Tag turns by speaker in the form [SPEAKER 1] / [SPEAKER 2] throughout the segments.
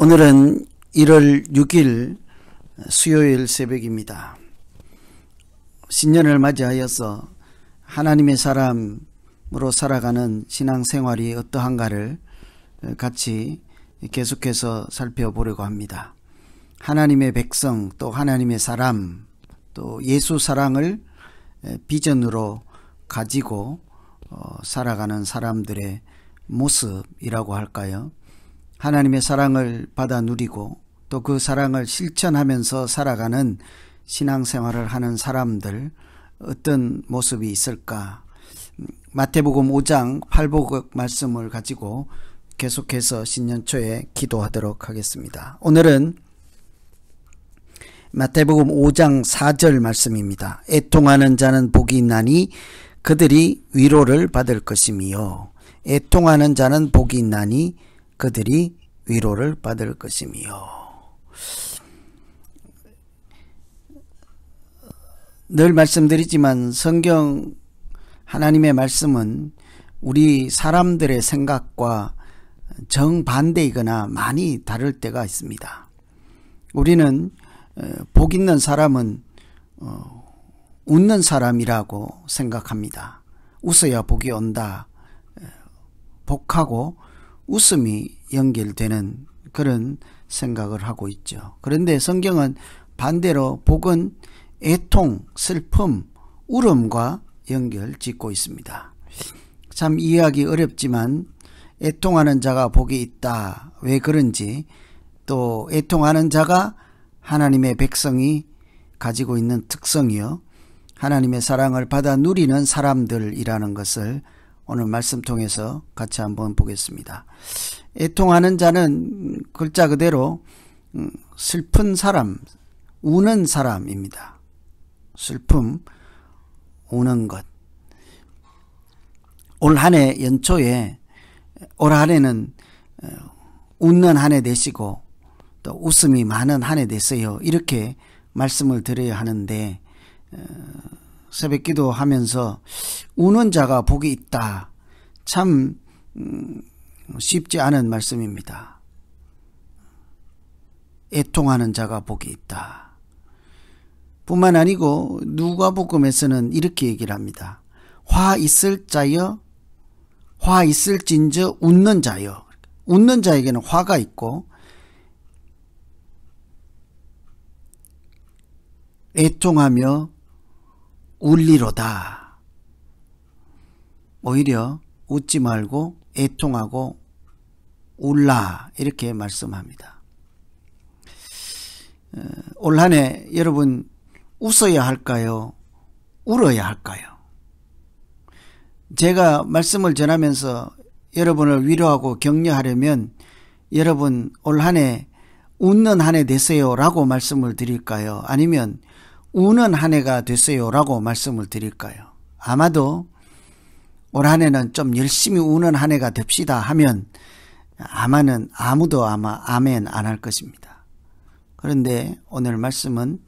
[SPEAKER 1] 오늘은 1월 6일 수요일 새벽입니다. 신년을 맞이하여서 하나님의 사람으로 살아가는 신앙생활이 어떠한가를 같이 계속해서 살펴보려고 합니다. 하나님의 백성, 또 하나님의 사람, 또 예수 사랑을 비전으로 가지고 살아가는 사람들의 모습이라고 할까요? 하나님의 사랑을 받아 누리고 또 그 사랑을 실천하면서 살아가는 신앙생활을 하는 사람들, 어떤 모습이 있을까? 마태복음 5장 8복 말씀을 가지고 계속해서 신년초에 기도하도록 하겠습니다. 오늘은 마태복음 5장 4절 말씀입니다. 애통하는 자는 복이 있나니 그들이 위로를 받을 것이며, 애통하는 자는 복이 있나니 그들이 위로를 받을 것이며. 늘 말씀드리지만 성경 하나님의 말씀은 우리 사람들의 생각과 정반대이거나 많이 다를 때가 있습니다. 우리는 복 있는 사람은 웃는 사람이라고 생각합니다. 웃어야 복이 온다. 복하고 웃음이 연결되는 그런 생각을 하고 있죠. 그런데 성경은 반대로 복은 애통, 슬픔, 울음과 연결짓고 있습니다. 참 이해하기 어렵지만 애통하는 자가 복이 있다. 왜 그런지, 또 애통하는 자가 하나님의 백성이 가지고 있는 특성이요, 하나님의 사랑을 받아 누리는 사람들이라는 것을 오늘 말씀 통해서 같이 한번 보겠습니다. 애통하는 자는 글자 그대로 슬픈 사람, 우는 사람입니다. 슬픔, 우는 것. 올 한 해 연초에 올 한 해는 웃는 한 해 되시고 또 웃음이 많은 한 해 되세요. 이렇게 말씀을 드려야 하는데, 새벽 기도하면서 우는 자가 복이 있다. 참 쉽지 않은 말씀입니다. 애통하는 자가 복이 있다. 뿐만 아니고 누가복음에서는 이렇게 얘기를 합니다. 화 있을 자여, 화 있을진저 웃는 자여. 웃는 자에게는 화가 있고 애통하며 울리로다. 오히려 웃지 말고 애통하고 울라, 이렇게 말씀합니다. 올 한 해 여러분 웃어야 할까요? 울어야 할까요? 제가 말씀을 전하면서 여러분을 위로하고 격려하려면 여러분 올 한 해 웃는 한 해 되세요 라고 말씀을 드릴까요? 아니면 우는 한 해가 되세요 라고 말씀을 드릴까요? 아마도 올 한 해는 좀 열심히 우는 한 해가 됩시다 하면 아무도 아멘 안 할 것입니다. 그런데 오늘 말씀은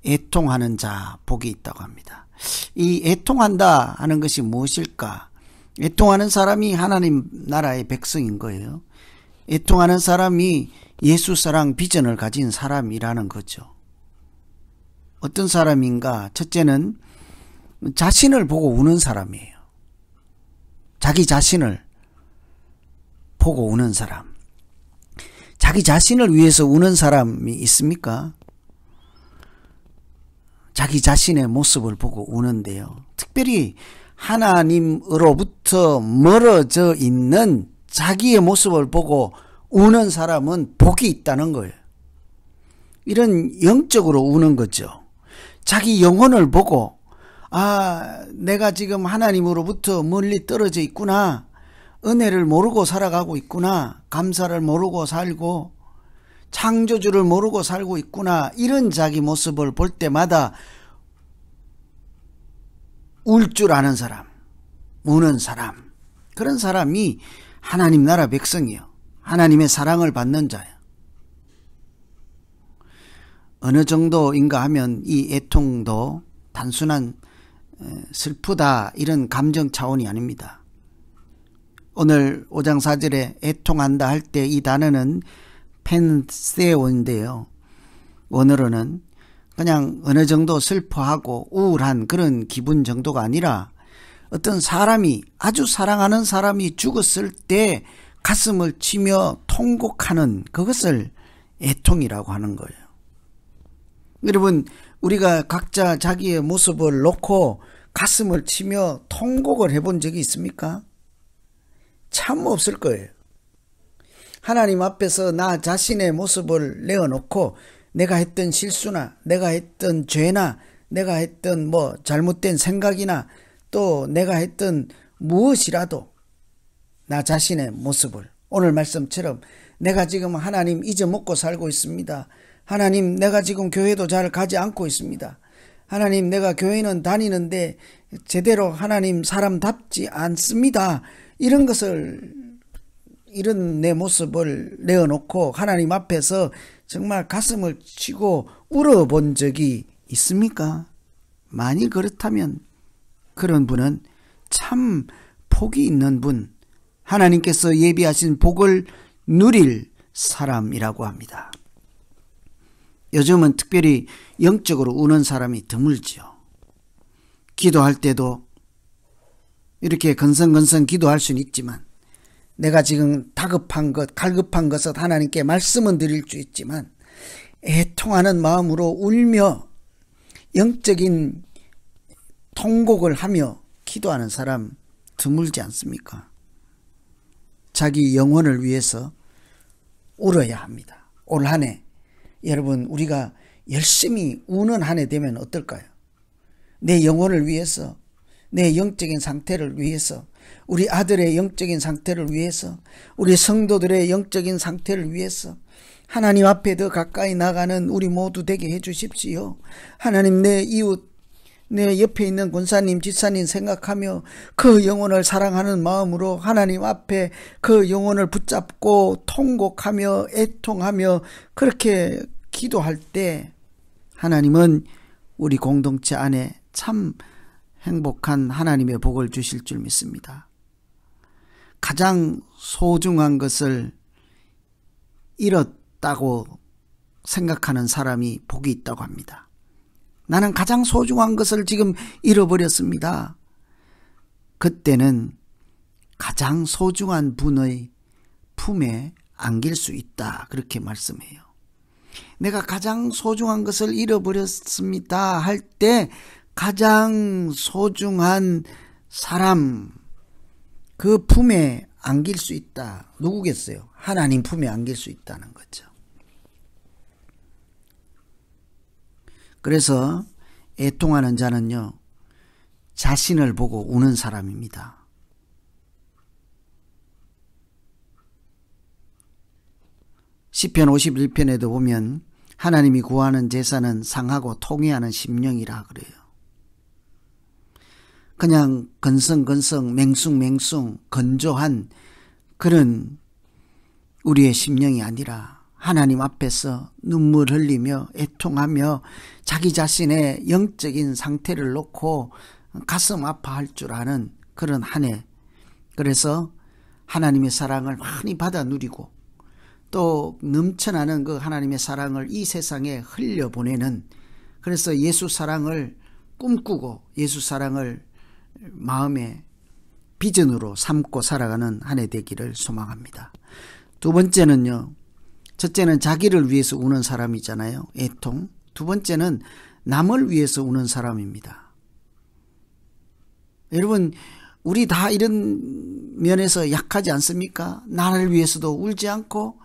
[SPEAKER 1] 애통하는 자 복이 있다고 합니다. 이 애통한다 하는 것이 무엇일까? 애통하는 사람이 하나님 나라의 백성인 거예요. 애통하는 사람이 예수 사랑 비전을 가진 사람이라는 거죠. 어떤 사람인가? 첫째는 자신을 보고 우는 사람이에요. 자기 자신을 보고 우는 사람. 자기 자신을 위해서 우는 사람이 있습니까? 자기 자신의 모습을 보고 우는데요. 특별히 하나님으로부터 멀어져 있는 자기의 모습을 보고 우는 사람은 복이 있다는 거예요. 이런 영적으로 우는 거죠. 자기 영혼을 보고 내가 지금 하나님으로부터 멀리 떨어져 있구나. 은혜를 모르고 살아가고 있구나. 감사를 모르고 살고 창조주를 모르고 살고 있구나. 이런 자기 모습을 볼 때마다 울 줄 아는 사람, 우는 사람, 그런 사람이 하나님 나라 백성이에요. 하나님의 사랑을 받는 자예요. 어느 정도인가 하면 이 애통도 단순한 슬프다 이런 감정 차원이 아닙니다. 오늘 5장 4절에 애통한다 할 때 이 단어는 펜세오인데요. 원어로는 그냥 어느 정도 슬퍼하고 우울한 그런 기분 정도가 아니라 어떤 사람이, 아주 사랑하는 사람이 죽었을 때 가슴을 치며 통곡하는 그것을 애통이라고 하는 거예요. 여러분, 우리가 각자 자기의 모습을 놓고 가슴을 치며 통곡을 해본 적이 있습니까? 참 없을 거예요. 하나님 앞에서 나 자신의 모습을 내어놓고 내가 했던 실수나 내가 했던 죄나 내가 했던 잘못된 생각이나 또 내가 했던 무엇이라도 나 자신의 모습을, 오늘 말씀처럼 내가 지금 하나님 잊어먹고 살고 있습니다. 하나님, 내가 지금 교회도 잘 가지 않고 있습니다. 하나님, 내가 교회는 다니는데 제대로 하나님 사람답지 않습니다. 이런 것을, 이런 내 모습을 내어놓고 하나님 앞에서 정말 가슴을 치고 울어본 적이 있습니까? 만일 그렇다면 그런 분은 참 복이 있는 분, 하나님께서 예비하신 복을 누릴 사람이라고 합니다. 요즘은 특별히 영적으로 우는 사람이 드물지요. 기도할 때도 이렇게 건성건성 기도할 수는 있지만 내가 지금 다급한 것, 갈급한 것을 하나님께 말씀은 드릴 수 있지만 애통하는 마음으로 울며 영적인 통곡을 하며 기도하는 사람 드물지 않습니까? 자기 영혼을 위해서 울어야 합니다. 올 한 해 여러분, 우리가 열심히 우는 한 해 되면 어떨까요? 내 영혼을 위해서, 내 영적인 상태를 위해서, 우리 아들의 영적인 상태를 위해서, 우리 성도들의 영적인 상태를 위해서 하나님 앞에 더 가까이 나가는 우리 모두 되게 해 주십시오. 하나님, 내 이웃, 내 옆에 있는 권사님, 집사님 생각하며 그 영혼을 사랑하는 마음으로 하나님 앞에 그 영혼을 붙잡고 통곡하며 애통하며 그렇게 기도할 때 하나님은 우리 공동체 안에 참 행복한 하나님의 복을 주실 줄 믿습니다. 가장 소중한 것을 잃었다고 생각하는 사람이 복이 있다고 합니다. 나는 가장 소중한 것을 지금 잃어버렸습니다. 그때는 가장 소중한 분의 품에 안길 수 있다, 그렇게 말씀해요. 내가 가장 소중한 것을 잃어버렸습니다 할 때 가장 소중한 사람, 그 품에 안길 수 있다. 누구겠어요? 하나님 품에 안길 수 있다는 거죠. 그래서 애통하는 자는요, 자신을 보고 우는 사람입니다. 시편 51편에도 보면 하나님이 구하는 제사는 상하고 통회하는 심령이라 그래요. 그냥 건성건성 맹숭맹숭 건조한 그런 우리의 심령이 아니라 하나님 앞에서 눈물 흘리며 애통하며 자기 자신의 영적인 상태를 놓고 가슴 아파할 줄 아는 그런 한 해. 그래서 하나님의 사랑을 많이 받아 누리고 또 넘쳐나는 그 하나님의 사랑을 이 세상에 흘려보내는, 그래서 예수 사랑을 꿈꾸고 예수 사랑을 마음의 비전으로 삼고 살아가는 한 해 되기를 소망합니다. 두 번째는요, 첫째는 자기를 위해서 우는 사람이잖아요. 애통. 두 번째는 남을 위해서 우는 사람입니다. 여러분, 우리 다 이런 면에서 약하지 않습니까? 나를 위해서도 울지 않고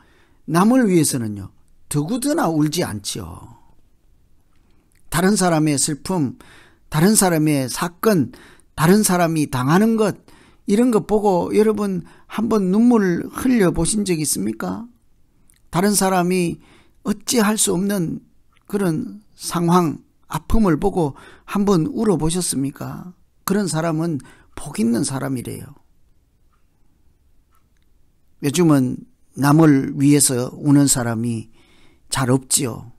[SPEAKER 1] 남을 위해서는요, 더구나 울지 않지요. 다른 사람의 슬픔, 다른 사람의 사건, 다른 사람이 당하는 것, 이런 것 보고 여러분 한번 눈물 흘려 보신 적 있습니까? 다른 사람이 어찌할 수 없는 그런 상황, 아픔을 보고 한번 울어 보셨습니까? 그런 사람은 복 있는 사람이래요. 요즘은 남을 위해서 우는 사람이 잘 없지요.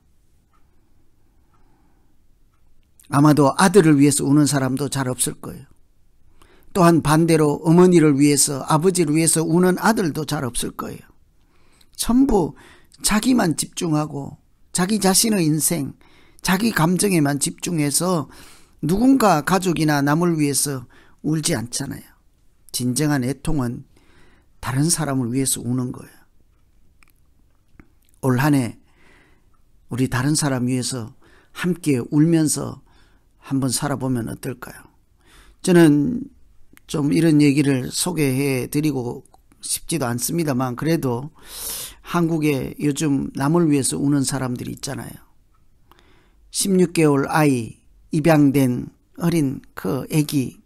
[SPEAKER 1] 아마도 아들을 위해서 우는 사람도 잘 없을 거예요. 또한 반대로 어머니를 위해서, 아버지를 위해서 우는 아들도 잘 없을 거예요. 전부 자기만 집중하고 자기 자신의 인생, 자기 감정에만 집중해서 누군가 가족이나 남을 위해서 울지 않잖아요. 진정한 애통은 다른 사람을 위해서 우는 거예요. 올 한 해 우리 다른 사람 위해서 함께 울면서 한번 살아보면 어떨까요? 저는 좀 이런 얘기를 소개해 드리고 싶지도 않습니다만, 그래도 한국에 요즘 남을 위해서 우는 사람들이 있잖아요. 16개월 아이, 입양된 어린 그 애기,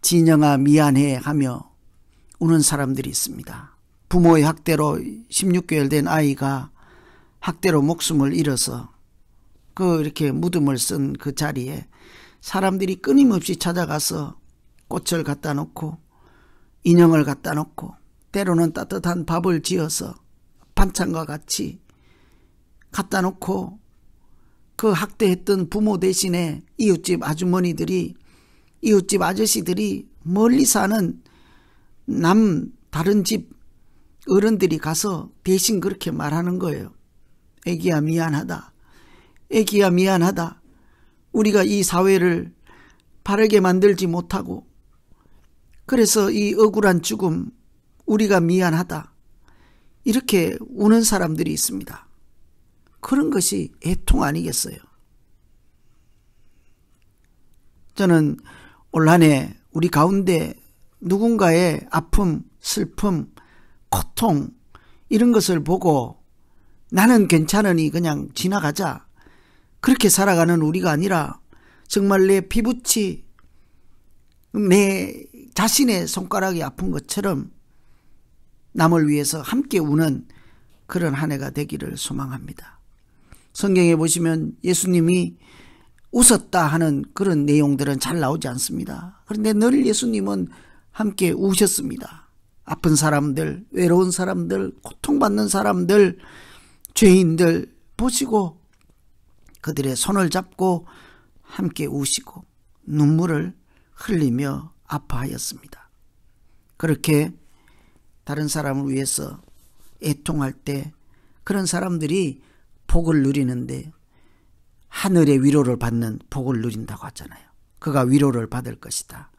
[SPEAKER 1] 진영아 미안해 하며 우는 사람들이 있습니다. 부모의 학대로 16개월 된 아이가 학대로 목숨을 잃어서 이렇게 무덤을 쓴 그 자리에 사람들이 끊임없이 찾아가서 꽃을 갖다 놓고 인형을 갖다 놓고 때로는 따뜻한 밥을 지어서 반찬과 같이 갖다 놓고, 그 학대했던 부모 대신에 이웃집 아주머니들이, 이웃집 아저씨들이, 멀리 사는 다른 집 어른들이 가서 대신 그렇게 말하는 거예요. 애기야 미안하다. 애기야 미안하다. 우리가 이 사회를 바르게 만들지 못하고 그래서 이 억울한 죽음 우리가 미안하다. 이렇게 우는 사람들이 있습니다. 그런 것이 애통 아니겠어요? 저는 올 한 해 우리 가운데 누군가의 아픔, 슬픔, 고통 이런 것을 보고 나는 괜찮으니 그냥 지나가자, 그렇게 살아가는 우리가 아니라 정말 내 피부치, 내 자신의 손가락이 아픈 것처럼 남을 위해서 함께 우는 그런 한 해가 되기를 소망합니다. 성경에 보시면 예수님이 웃었다 하는 그런 내용들은 잘 나오지 않습니다. 그런데 늘 예수님은 함께 우셨습니다. 아픈 사람들, 외로운 사람들, 고통받는 사람들, 죄인들 보시고 그들의 손을 잡고 함께 우시고 눈물을 흘리며 아파하였습니다. 그렇게 다른 사람을 위해서 애통할 때 그런 사람들이 복을 누리는데, 하늘의 위로를 받는 복을 누린다고 하잖아요. 그가 위로를 받을 것이다.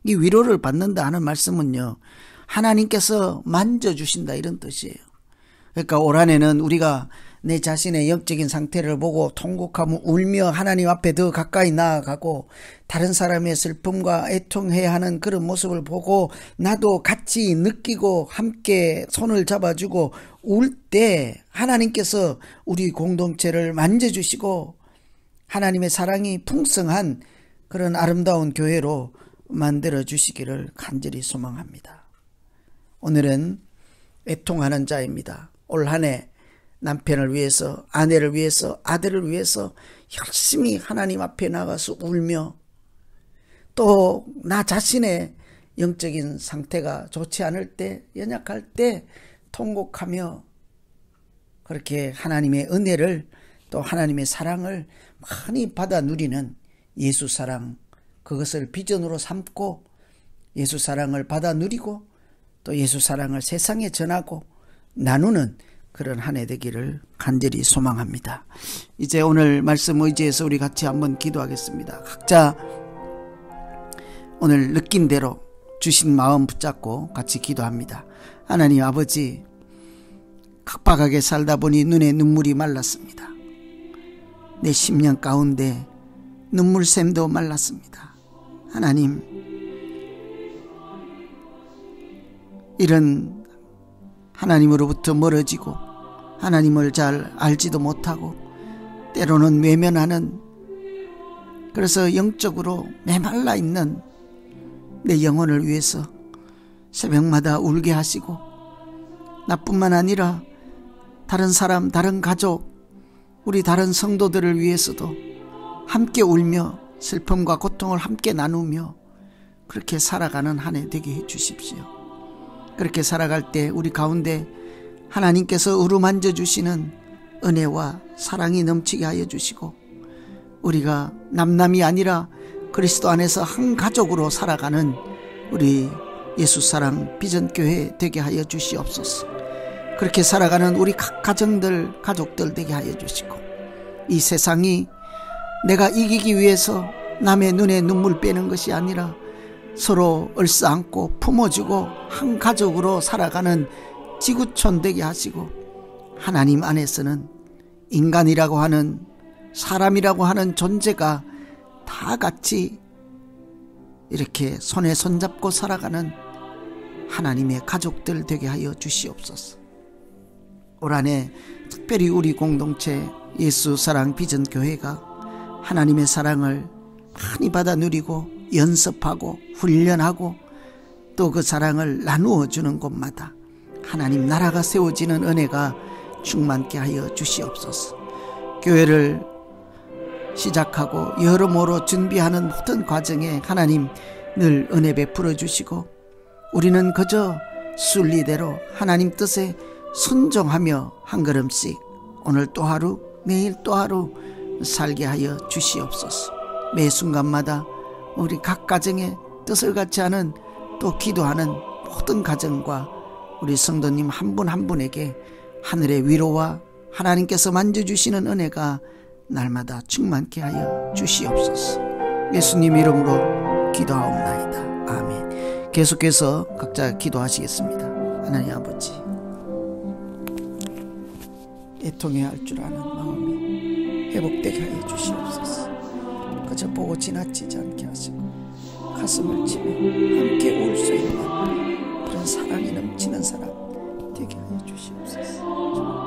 [SPEAKER 1] 이 위로를 받는다 하는 말씀은요, 하나님께서 만져주신다 이런 뜻이에요. 그러니까 올 한 해는 우리가 내 자신의 영적인 상태를 보고 통곡하며 울며 하나님 앞에 더 가까이 나아가고 다른 사람의 슬픔과 애통해야 하는 그런 모습을 보고 나도 같이 느끼고 함께 손을 잡아주고 울 때 하나님께서 우리 공동체를 만져주시고 하나님의 사랑이 풍성한 그런 아름다운 교회로 만들어주시기를 간절히 소망합니다. 오늘은 애통하는 자입니다. 올 한 해 남편을 위해서, 아내를 위해서, 아들을 위해서 열심히 하나님 앞에 나가서 울며 또 나 자신의 영적인 상태가 좋지 않을 때, 연약할 때 통곡하며 그렇게 하나님의 은혜를 또 하나님의 사랑을 많이 받아 누리는 예수 사랑, 그것을 비전으로 삼고 예수 사랑을 받아 누리고 또 예수 사랑을 세상에 전하고 나누는 그런 한 해 되기를 간절히 소망합니다. 이제 오늘 말씀 의지해서 우리 같이 한번 기도하겠습니다. 각자 오늘 느낀 대로 주신 마음 붙잡고 같이 기도합니다. 하나님 아버지, 각박하게 살다 보니 눈에 눈물이 말랐습니다. 내 10년 가운데 눈물샘도 말랐습니다. 하나님, 이런 하나님으로부터 멀어지고 하나님을 잘 알지도 못하고 때로는 외면하는, 그래서 영적으로 메말라 있는 내 영혼을 위해서 새벽마다 울게 하시고 나뿐만 아니라 다른 사람, 다른 가족, 우리 다른 성도들을 위해서도 함께 울며 슬픔과 고통을 함께 나누며 그렇게 살아가는 한 해 되게 해 주십시오. 그렇게 살아갈 때 우리 가운데 하나님께서 어루만져 주시는 은혜와 사랑이 넘치게 하여 주시고 우리가 남남이 아니라 그리스도 안에서 한 가족으로 살아가는 우리 예수사랑 비전교회 되게 하여 주시옵소서. 그렇게 살아가는 우리 각 가정들, 가족들 되게 하여 주시고 이 세상이 내가 이기기 위해서 남의 눈에 눈물 빼는 것이 아니라 서로 얼싸안고 품어주고 한 가족으로 살아가는 지구촌 되게 하시고 하나님 안에서는 인간이라고 하는, 사람이라고 하는 존재가 다 같이 이렇게 손에 손잡고 살아가는 하나님의 가족들 되게 하여 주시옵소서. 올 한 해 특별히 우리 공동체 예수사랑 비전교회가 하나님의 사랑을 많이 받아 누리고 연습하고 훈련하고 또 그 사랑을 나누어 주는 곳마다 하나님 나라가 세워지는 은혜가 충만케 하여 주시옵소서. 교회를 시작하고 여러모로 준비하는 모든 과정에 하나님 늘 은혜 베풀어 주시고 우리는 그저 순리대로 하나님 뜻에 순종하며 한 걸음씩 오늘 또 하루, 내일 또 하루 살게 하여 주시옵소서. 매 순간마다 우리 각 가정에 뜻을 같이 하는 또 기도하는 모든 가정과 우리 성도님 한 분 한 분에게 하늘의 위로와 하나님께서 만져주시는 은혜가 날마다 충만케 하여 주시옵소서. 예수님 이름으로 기도하옵나이다. 아멘. 계속해서 각자 기도하시겠습니다. 하나님 아버지, 애통해야 할 줄 아는 마음이 회복되게 하여 주시옵소서. 그저 보고 지나치지 않게 하시고 가슴을 치며 함께 울 수 있는 그런 사랑이 넘치는 사람 되게 하여 주시옵소서.